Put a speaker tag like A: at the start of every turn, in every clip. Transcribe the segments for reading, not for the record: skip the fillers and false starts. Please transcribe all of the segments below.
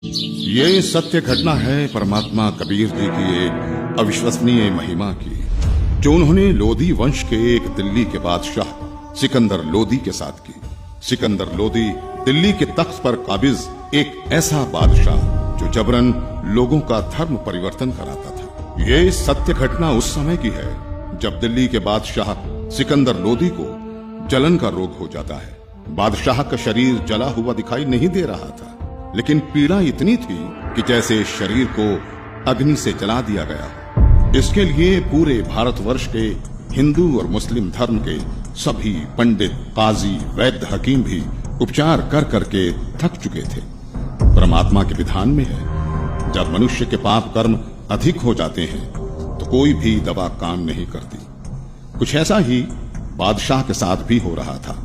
A: ये सत्य घटना है परमात्मा कबीर जी की एक अविश्वसनीय महिमा की, जो उन्होंने लोदी वंश के एक दिल्ली के बादशाह सिकंदर लोदी के साथ की। सिकंदर लोदी दिल्ली के तख्त पर काबिज एक ऐसा बादशाह जो जबरन लोगों का धर्म परिवर्तन कराता था। ये सत्य घटना उस समय की है जब दिल्ली के बादशाह सिकंदर लोदी को जलन का रोग हो जाता है। बादशाह का शरीर जला हुआ दिखाई नहीं दे रहा था, लेकिन पीड़ा इतनी थी कि जैसे शरीर को अग्नि से जला दिया गया। इसके लिए पूरे भारतवर्ष के हिंदू और मुस्लिम धर्म के सभी पंडित, काजी, वैद्य, हकीम भी उपचार कर करके थक चुके थे। परमात्मा के विधान में है, जब मनुष्य के पाप कर्म अधिक हो जाते हैं तो कोई भी दवा काम नहीं करती। कुछ ऐसा ही बादशाह के साथ भी हो रहा था।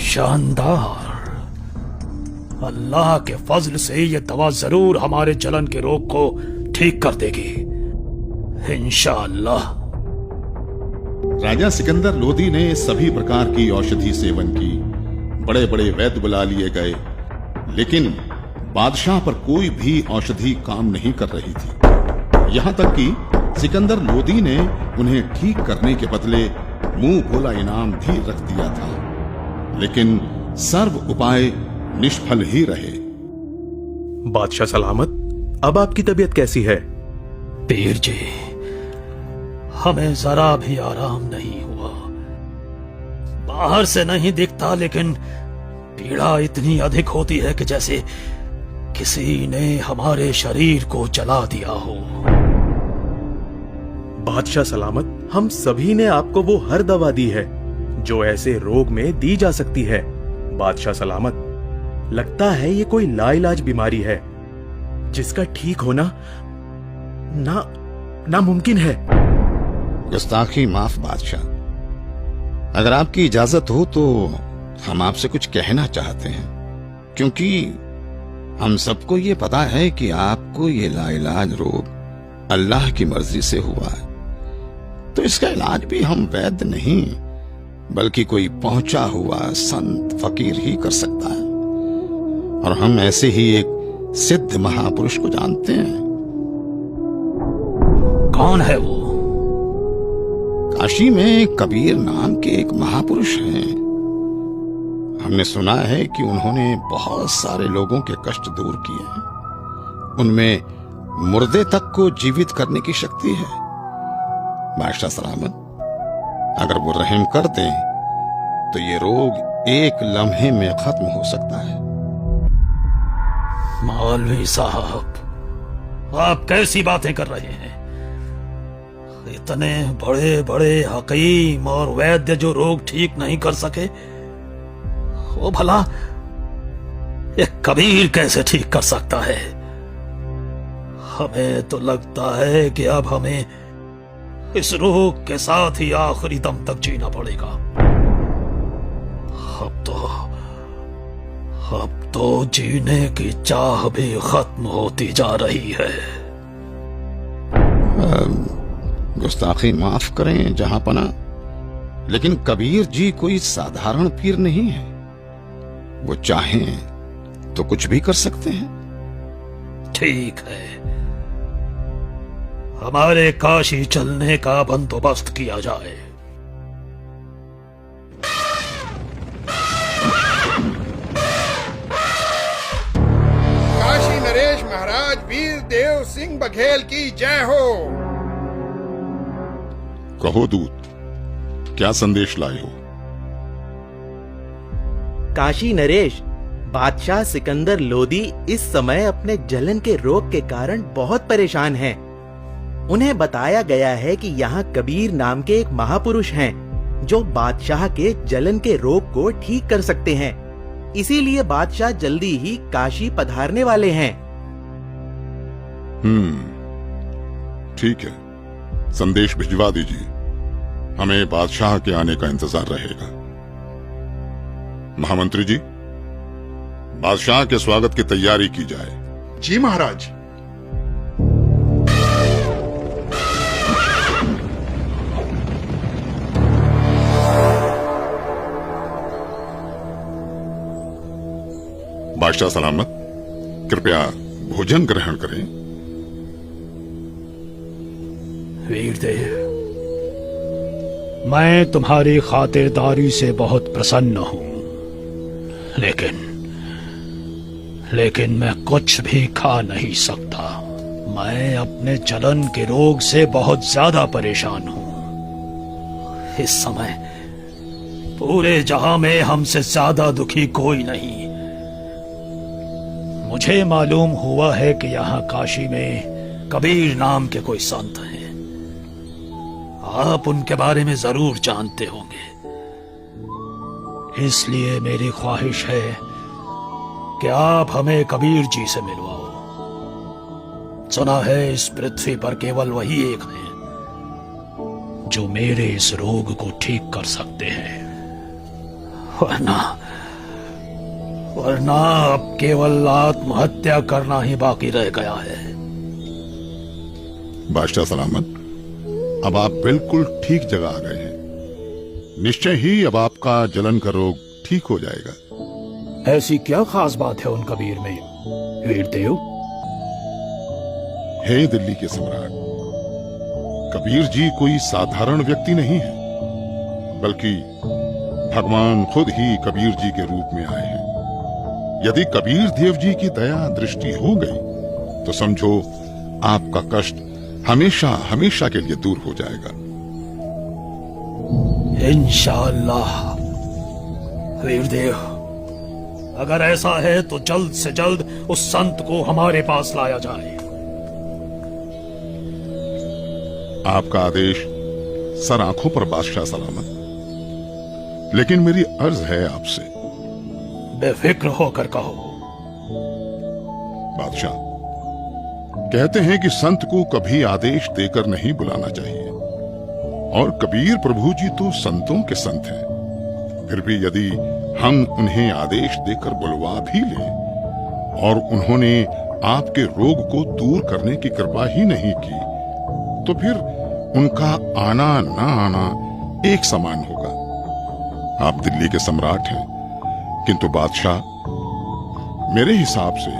B: शानदार। अल्लाह के फजल से ये दवा जरूर हमारे जलन के रोग को ठीक कर देगी, इंशाअल्लाह।
A: राजा सिकंदर लोदी ने सभी प्रकार की औषधि सेवन की, बड़े बड़े वैद्य बुला लिए गए, लेकिन बादशाह पर कोई भी औषधि काम नहीं कर रही थी। यहां तक कि सिकंदर लोदी ने उन्हें ठीक करने के बदले मुंह भोला इनाम भी रख दिया था, लेकिन सर्व उपाय निष्फल ही रहे।
C: बादशाह सलामत, अब आपकी तबीयत कैसी है?
B: पीर जी, हमें जरा भी आराम नहीं हुआ। बाहर से नहीं दिखता, लेकिन पीड़ा इतनी अधिक होती है कि जैसे किसी ने हमारे शरीर को जला दिया हो।
C: बादशाह सलामत, हम सभी ने आपको वो हर दवा दी है जो ऐसे रोग में दी जा सकती है। बादशाह सलामत, लगता है ये कोई लाइलाज बीमारी है जिसका ठीक होना नामुमकिन है।
D: गुस्ताखी माफ बादशाह, अगर आपकी इजाजत हो तो हम आपसे कुछ कहना चाहते हैं, क्योंकि हम सबको ये पता है कि आपको ये लाइलाज रोग अल्लाह की मर्जी से हुआ है, तो इसका इलाज भी हम वैद्य नहीं बल्कि कोई पहुंचा हुआ संत फकीर ही कर सकता है। और हम ऐसे ही एक सिद्ध महापुरुष को जानते हैं।
B: कौन है वो?
D: काशी में कबीर नाम के एक महापुरुष हैं। हमने सुना है कि उन्होंने बहुत सारे लोगों के कष्ट दूर किए हैं। उनमें मुर्दे तक को जीवित करने की शक्ति है। बादशाह सलामत, अगर वो रहम कर दें तो ये रोग एक लम्हे में खत्म हो सकता है।
B: मौलवी साहब, आप कैसी बातें कर रहे हैं? इतने बड़े बड़े हकीम और वैद्य जो रोग ठीक नहीं कर सके, वो भला एक कबीर कैसे ठीक कर सकता है? हमें तो लगता है कि अब हमें इस रोग के साथ ही आखिरी दम तक जीना पड़ेगा। अब तो जीने की चाह भी खत्म होती जा रही है।
D: गुस्ताखी माफ करें जहांपना, लेकिन कबीर जी कोई साधारण पीर नहीं है। वो चाहें तो कुछ भी कर सकते हैं।
B: ठीक है, हमारे काशी चलने का बंदोबस्त किया जाए।
E: काशी नरेश महाराज वीर देव सिंह बघेल की जय हो।
A: कहो दूत, क्या संदेश लाए हो?
F: काशी नरेश, बादशाह सिकंदर लोदी इस समय अपने जलन के रोग के कारण बहुत परेशान हैं। उन्हें बताया गया है कि यहाँ कबीर नाम के एक महापुरुष हैं जो बादशाह के जलन के रोग को ठीक कर सकते हैं। इसीलिए बादशाह जल्दी ही काशी पधारने वाले हैं।
A: ठीक है, संदेश भिजवा दीजिए। हमें बादशाह के आने का इंतजार रहेगा। महामंत्री जी, बादशाह के स्वागत की तैयारी की जाए।
E: जी महाराज।
A: बादशाह सलामत, कृपया भोजन ग्रहण करें।
B: वीरदेव, मैं तुम्हारी खातिरदारी से बहुत प्रसन्न हूं, लेकिन मैं कुछ भी खा नहीं सकता। मैं अपने जलन के रोग से बहुत ज्यादा परेशान हूं। इस समय पूरे जहां में हमसे ज्यादा दुखी कोई नहीं। मुझे मालूम हुआ है कि यहाँ काशी में कबीर नाम के कोई संत हैं। आप उनके बारे में जरूर जानते होंगे, इसलिए मेरी ख्वाहिश है कि आप हमें कबीर जी से मिलवाओ। सुना है इस पृथ्वी पर केवल वही एक हैं जो मेरे इस रोग को ठीक कर सकते हैं, वरना अब केवल आत्महत्या करना ही बाकी रह गया है।
A: बादशाह सलामत, अब आप बिल्कुल ठीक जगह आ गए हैं। निश्चय ही अब आपका जलन का रोग ठीक हो जाएगा।
B: ऐसी क्या खास बात है उन कबीर में, वीरदेव?
A: हे दिल्ली के सम्राट, कबीर जी कोई साधारण व्यक्ति नहीं है, बल्कि भगवान खुद ही कबीर जी के रूप में आए हैं। यदि कबीर देव जी की दया दृष्टि हो गई तो समझो आपका कष्ट हमेशा हमेशा के लिए दूर हो जाएगा।
B: इंशाअल्लाह। वीरदेव, अगर ऐसा है तो जल्द से जल्द उस संत को हमारे पास लाया जाए।
A: आपका आदेश सर आंखों पर बादशाह सलामत। लेकिन मेरी अर्ज है आपसे।
B: बेफिक्र होकर कहो।
A: बादशाह, कहते हैं कि संत को कभी आदेश देकर नहीं बुलाना चाहिए, और कबीर प्रभु जी तो संतों के संत हैं। फिर भी यदि हम उन्हें आदेश देकर बुलवा भी लें और उन्होंने आपके रोग को दूर करने की कृपा ही नहीं की, तो फिर उनका आना ना आना एक समान होगा। आप दिल्ली के सम्राट हैं, किंतु बादशाह, मेरे हिसाब से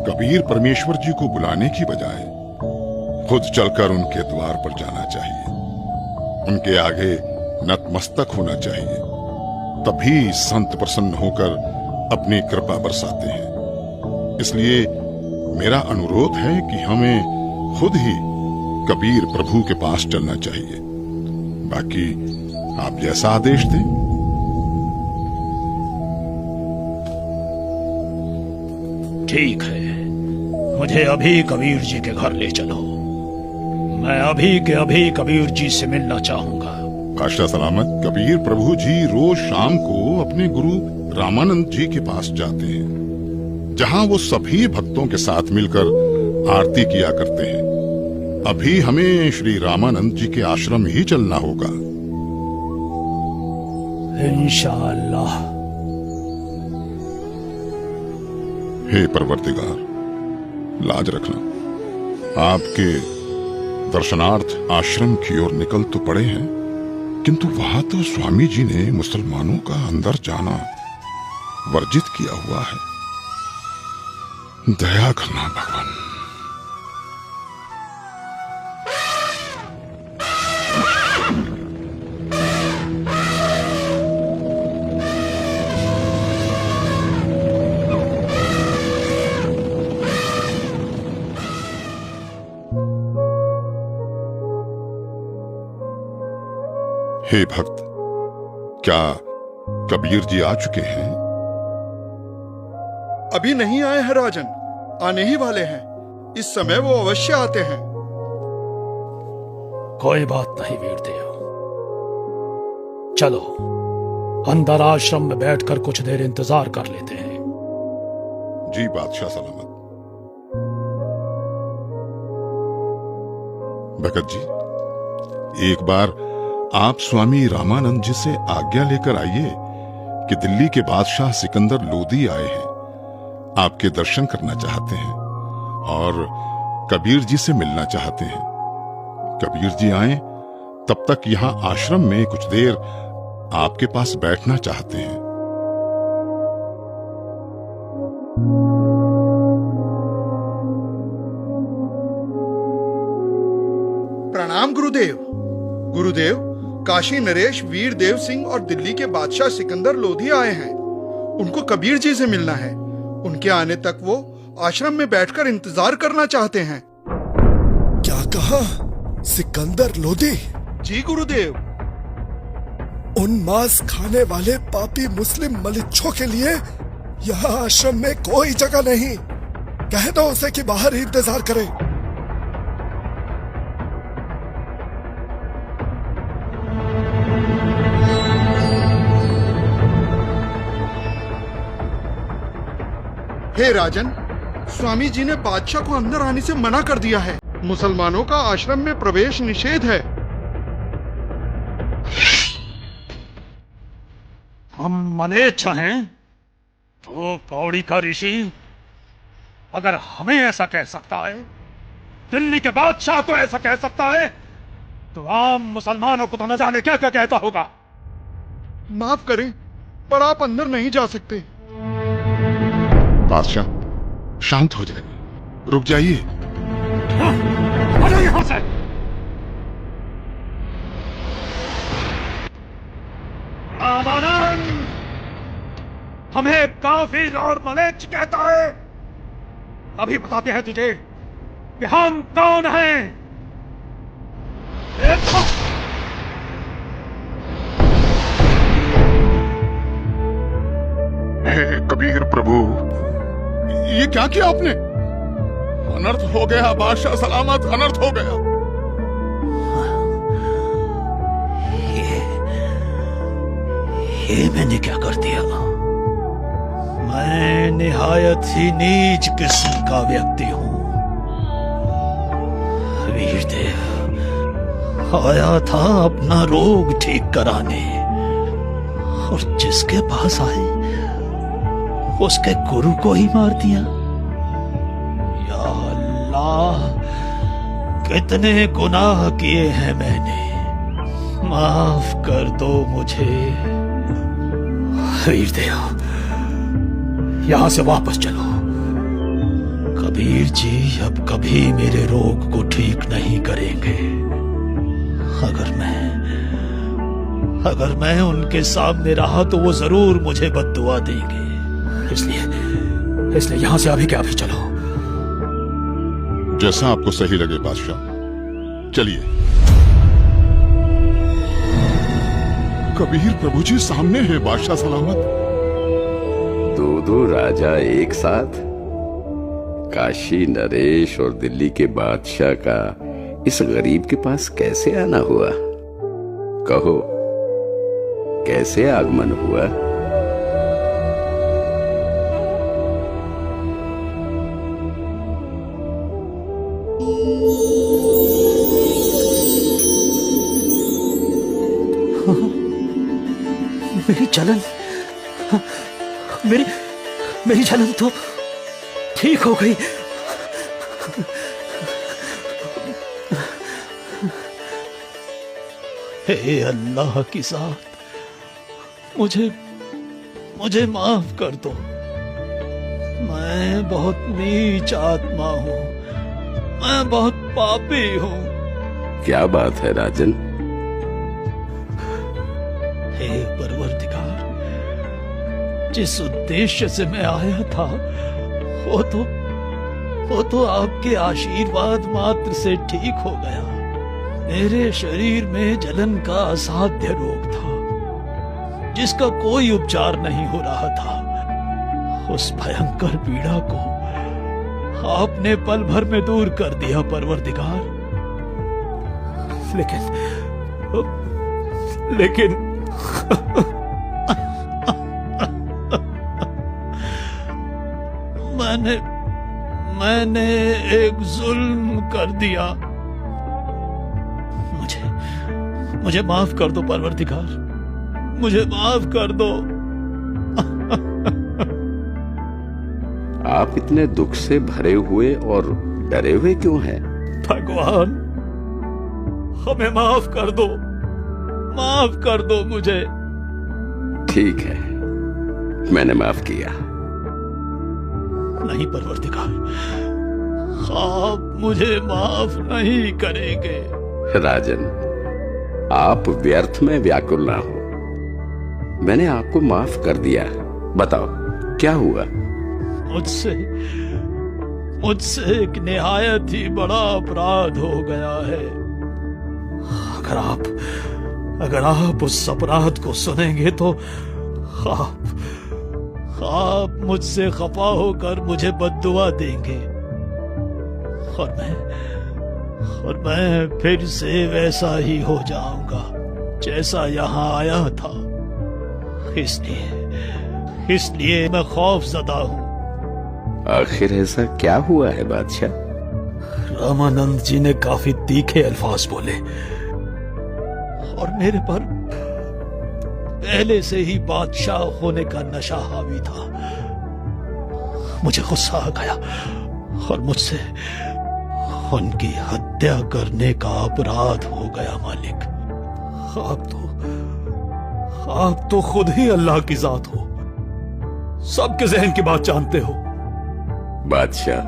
A: कबीर परमेश्वर जी को बुलाने की बजाय खुद चलकर उनके द्वार पर जाना चाहिए, उनके आगे नतमस्तक होना चाहिए। तभी संत प्रसन्न होकर अपनी कृपा बरसाते हैं। इसलिए मेरा अनुरोध है कि हमें खुद ही कबीर प्रभु के पास चलना चाहिए। बाकी आप जैसा आदेश दें।
B: ठीक है, मुझे अभी कबीर जी के घर ले चलो। मैं अभी के अभी कबीर जी से मिलना चाहूंगा।
A: बादशाह सलामत, कबीर प्रभु जी रोज शाम को अपने गुरु रामानंद जी के पास जाते हैं, जहां वो सभी भक्तों के साथ मिलकर आरती किया करते हैं। अभी हमें श्री रामानंद जी के आश्रम ही चलना होगा।
B: इंशाअल्लाह।
A: हे परवरदिगार, लाज रखना। आपके दर्शनार्थ आश्रम की ओर निकल तो पड़े हैं, किंतु वहां तो स्वामी जी ने मुसलमानों का अंदर जाना वर्जित किया हुआ है। दया करना भगवान। हे भक्त, क्या कबीर जी आ चुके हैं?
E: अभी नहीं आए हैं राजन, आने ही वाले हैं। इस समय वो अवश्य आते हैं।
B: कोई बात नहीं वीरदेव, चलो अंदर आश्रम में बैठकर कुछ देर इंतजार कर लेते हैं।
A: जी बादशाह सलामत। भगत जी, एक बार आप स्वामी रामानंद जी से आज्ञा लेकर आइए कि दिल्ली के बादशाह सिकंदर लोदी आए हैं, आपके दर्शन करना चाहते हैं और कबीर जी से मिलना चाहते हैं। कबीर जी आए तब तक यहां आश्रम में कुछ देर आपके पास बैठना चाहते हैं।
E: प्रणाम गुरुदेव। गुरुदेव, काशी नरेश वीर देव सिंह और दिल्ली के बादशाह सिकंदर लोधी आए हैं। उनको कबीर जी से मिलना है। उनके आने तक वो आश्रम में बैठकर इंतजार करना चाहते हैं।
G: क्या कहा? सिकंदर लोधी?
E: जी गुरुदेव।
G: उन मांस खाने वाले पापी मुस्लिम मलिच्छों के लिए यहाँ आश्रम में कोई जगह नहीं। कह दो उसे कि बाहर ही इंतजार करे।
E: हे राजन, स्वामी जी ने बादशाह को अंदर आने से मना कर दिया है। मुसलमानों का आश्रम में प्रवेश निषेध है।
B: हम मलेच्छ हैं तो पौड़ी का ऋषि अगर हमें ऐसा कह सकता है, दिल्ली के बादशाह को ऐसा कह सकता है, तो आम मुसलमानों को तो न जाने क्या क्या कहता होगा।
E: माफ करें, पर आप अंदर नहीं जा सकते।
A: बादशाह, शांत हो जाइए, रुक जाइए।
B: हटो यहां से। आमानंद हमें काफिर और मलेच्छ कहता है। अभी बताते हैं तुझे कि हम कौन हैं।
A: हे कबीर प्रभु, ये क्या किया आपने? अनर्थ हो गया बादशाह सलामत, अनर्थ हो गया।
B: ये मैंने क्या कर दिया? मैं निहायत ही नीच किस्म का व्यक्ति हूं। वीरदेव आया था अपना रोग ठीक कराने, और जिसके पास आए उसके गुरु को ही मार दिया। या अल्लाह, कितने गुनाह किए हैं मैंने, माफ कर दो मुझे। वीरदेव, यहां से वापस चलो। कबीर जी अब कभी मेरे रोग को ठीक नहीं करेंगे। अगर मैं उनके सामने रहा तो वो जरूर मुझे बद्दुआ देंगे। इसलिए यहां से अभी के अभी चलो।
A: जैसा आपको सही लगे बादशाह, चलिए। कबीर प्रभु जी सामने है बादशाह सलामत।
H: दो राजा एक साथ? काशी नरेश और दिल्ली के बादशाह का इस गरीब के पास कैसे आना हुआ? कहो, कैसे आगमन हुआ?
B: मेरी जलन, मेरी जलन तो ठीक हो गई। हे अल्लाह की ज़ात, मुझे माफ कर दो। मैं बहुत नीच आत्मा हूँ, मैं बहुत पापी हूँ।
H: क्या बात है राजन?
B: हे परवरदिगार, जिस उद्देश्य से मैं आया था वो तो आपके आशीर्वाद मात्र से ठीक हो गया। मेरे शरीर में जलन का असाध्य रोग था, जिसका कोई उपचार नहीं हो रहा था। उस भयंकर पीड़ा को आपने पल भर में दूर कर दिया परवरदिगार। लेकिन मैंने एक जुल्म कर दिया। मुझे माफ कर दो परवरदिगार, मुझे माफ कर दो।
H: आप इतने दुख से भरे हुए और डरे हुए क्यों हैं?
B: भगवान, हमें माफ कर दो मुझे।
H: ठीक है, मैंने माफ किया।
B: नहीं परवरदिगार, आप मुझे माफ नहीं करेंगे।
H: राजन, आप व्यर्थ में व्याकुल ना हो। मैंने आपको माफ कर दिया। बताओ क्या हुआ?
B: मुझसे एक निहायत ही बड़ा अपराध हो गया है। अगर आप उस अपराध को सुनेंगे तो आप मुझसे खफा होकर मुझे बद्दुआ देंगे और मैं फिर से वैसा ही हो जाऊंगा जैसा यहां आया था। इसलिए मैं खौफजदा हूं।
H: आखिर ऐसा क्या हुआ है बादशाह?
B: रामानंद जी ने काफी तीखे अल्फाज बोले और मेरे पर पहले से ही बादशाह होने का नशा हावी था। मुझे गुस्सा आ गया और मुझसे उनकी हत्या करने का अपराध हो गया। मालिक, आप तो खुद ही अल्लाह की जात हो, सबके जहन की बात जानते हो।
H: बादशाह,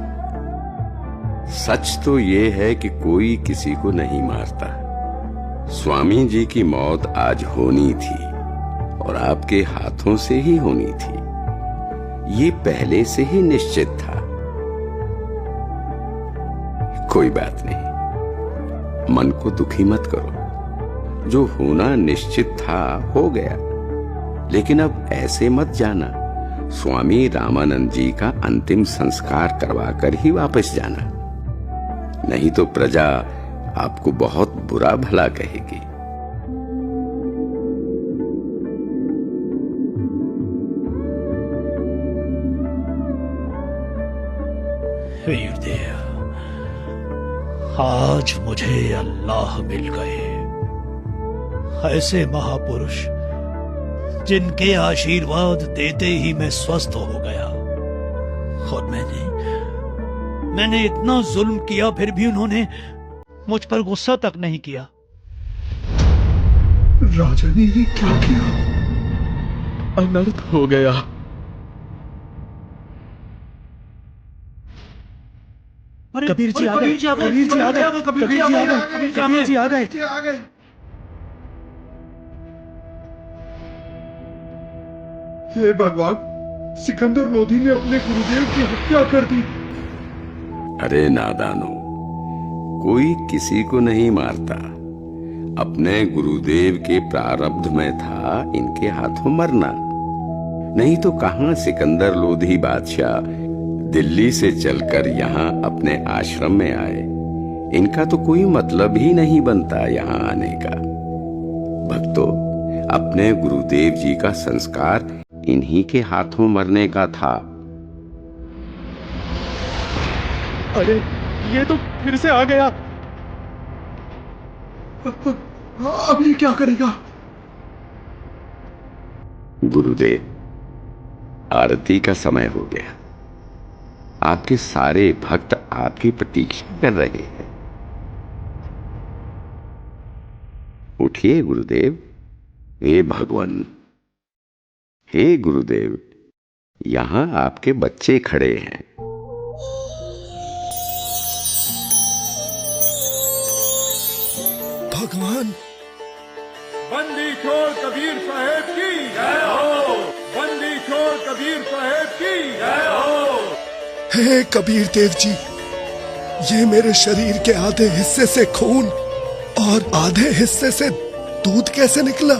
H: सच तो ये है कि कोई किसी को नहीं मारता। स्वामी जी की मौत आज होनी थी और आपके हाथों से ही होनी थी, ये पहले से ही निश्चित था। कोई बात नहीं, मन को दुखी मत करो। जो होना निश्चित था हो गया, लेकिन अब ऐसे मत जाना। स्वामी रामानंद जी का अंतिम संस्कार करवाकर ही वापस जाना, नहीं तो प्रजा आपको बहुत बुरा भला कहेगी।
B: वीरदेव, आज मुझे अल्लाह मिल गए, ऐसे महापुरुष जिनके आशीर्वाद देते ही मैं स्वस्थ हो गया। और मैंने इतना जुल्म किया, फिर भी उन्होंने मुझ पर गुस्सा तक नहीं किया।
G: राजा ने ये क्या किया?
C: अनर्थ हो गया।
B: कबीर जी आ गए, कबीर जी आ गए, कबीर जी आ गए, कबीर जी आ गए।
E: हे भगवान, सिकंदर लोधी ने अपने गुरुदेव की हत्या कर दी।
H: अरे नादानो, कोई किसी को नहीं मारता। अपने गुरुदेव के प्रारब्ध में था इनके हाथों मरना, नहीं तो कहां सिकंदर लोधी बादशाह दिल्ली से चलकर यहाँ अपने आश्रम में आए। इनका तो कोई मतलब ही नहीं बनता यहाँ आने का। भक्तों, अपने गुरुदेव जी का संस्कार इन्हीं के हाथों मरने का था।
C: अरे ये तो फिर से आ गया।
G: अब ये क्या करेगा?
H: गुरुदेव, आरती का समय हो गया। आपके सारे भक्त आपकी प्रतीक्षा कर रहे हैं। उठिए गुरुदेव। हे भगवान, हे गुरुदेव, यहां आपके बच्चे खड़े हैं।
G: भगवान,
I: बंदी छोड़ कबीर साहेब की जय हो। बंदी छोड़ कबीर साहेब की जय हो।
G: हे कबीर देव जी, ये मेरे शरीर के आधे हिस्से से खून और आधे हिस्से से दूध कैसे निकला?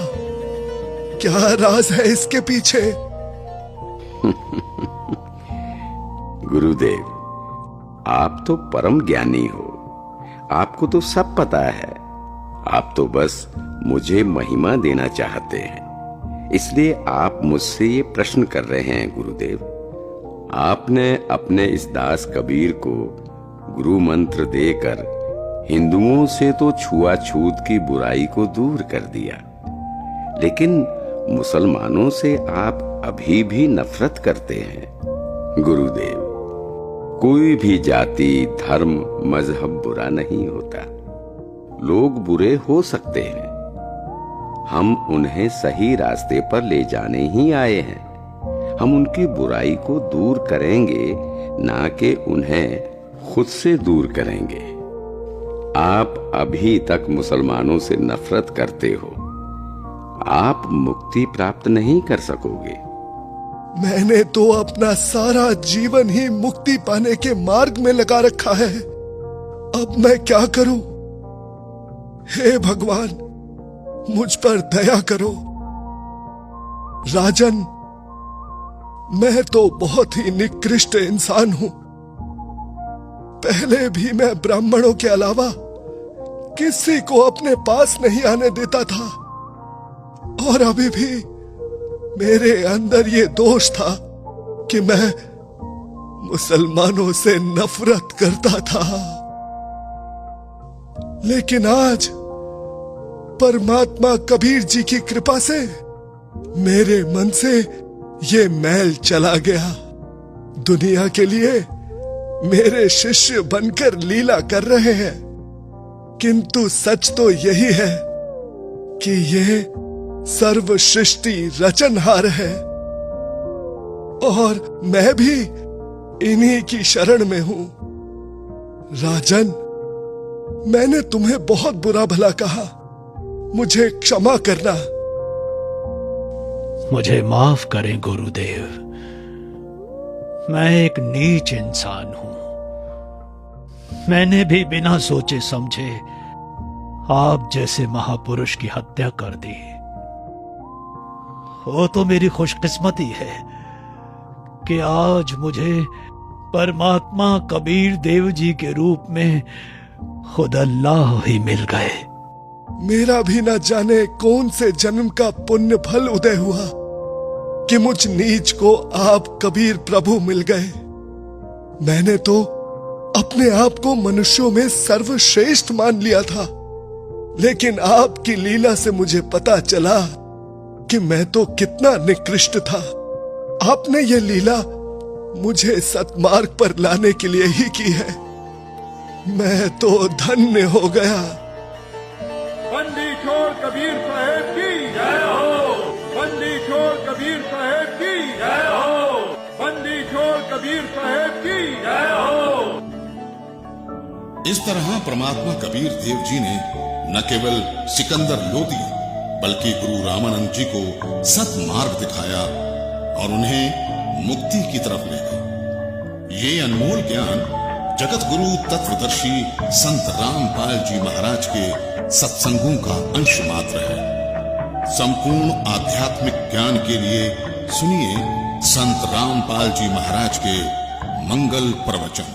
G: क्या राज है इसके पीछे?
H: गुरुदेव, आप तो परम ज्ञानी हो, आपको तो सब पता है। आप तो बस मुझे महिमा देना चाहते हैं, इसलिए आप मुझसे ये प्रश्न कर रहे हैं। गुरुदेव, आपने अपने इस दास कबीर को गुरु मंत्र देकर हिंदुओं से तो छुआछूत की बुराई को दूर कर दिया, लेकिन मुसलमानों से आप अभी भी नफरत करते हैं। गुरुदेव, कोई भी जाति, धर्म, मजहब बुरा नहीं होता। लोग बुरे हो सकते हैं, हम उन्हें सही रास्ते पर ले जाने ही आए हैं। हम उनकी बुराई को दूर करेंगे, ना कि उन्हें खुद से दूर करेंगे। आप अभी तक मुसलमानों से नफरत करते हो, आप मुक्ति प्राप्त नहीं कर सकोगे।
G: मैंने तो अपना सारा जीवन ही मुक्ति पाने के मार्ग में लगा रखा है। अब मैं क्या करूं? हे भगवान, मुझ पर दया करो। राजन, मैं तो बहुत ही निकृष्ट इंसान हूं। पहले भी मैं ब्राह्मणों के अलावा किसी को अपने पास नहीं आने देता था, और अभी भी मेरे अंदर ये दोष था कि मैं मुसलमानों से नफरत करता था। लेकिन आज परमात्मा कबीर जी की कृपा से मेरे मन से ये मैल चला गया। दुनिया के लिए मेरे शिष्य बनकर लीला कर रहे हैं, किंतु सच तो यही है कि ये सर्व सृष्टि रचनहार है, और मैं भी इन्हीं की शरण में हूं। राजन, मैंने तुम्हें बहुत बुरा भला कहा, मुझे क्षमा करना।
B: मुझे माफ करें गुरुदेव, मैं एक नीच इंसान हूं। मैंने भी बिना सोचे समझे आप जैसे महापुरुष की हत्या कर दी। वो तो मेरी खुशकिस्मती है कि आज मुझे परमात्मा कबीर देव जी के रूप में खुद अल्लाह ही मिल गए।
G: मेरा भी न जाने कौन से जन्म का पुण्य फल उदय हुआ कि मुझ नीच को आप कबीर प्रभु मिल गए। मैंने तो अपने आप को मनुष्यों में सर्वश्रेष्ठ मान लिया था, लेकिन आपकी लीला से मुझे पता चला कि मैं तो कितना निकृष्ट था। आपने ये लीला मुझे सतमार्ग पर लाने के लिए ही की है। मैं तो धन्य हो गया।
I: बंदी छोड़ कबीर साहेब की जय हो। बंदी छोड़ कबीर साहेब की जय हो। बंदी छोड़ कबीर साहेब की जय हो।
A: इस तरह परमात्मा कबीर देव जी ने न केवल सिकंदर लोदी बल्कि गुरु रामानंद जी को सतमार्ग दिखाया और उन्हें मुक्ति की तरफ ले गए। ये अनमोल ज्ञान जगत गुरु तत्वदर्शी संत रामपाल जी महाराज के सत्संगों का अंश मात्र है। संपूर्ण आध्यात्मिक ज्ञान के लिए सुनिए संत रामपाल जी महाराज के मंगल प्रवचन।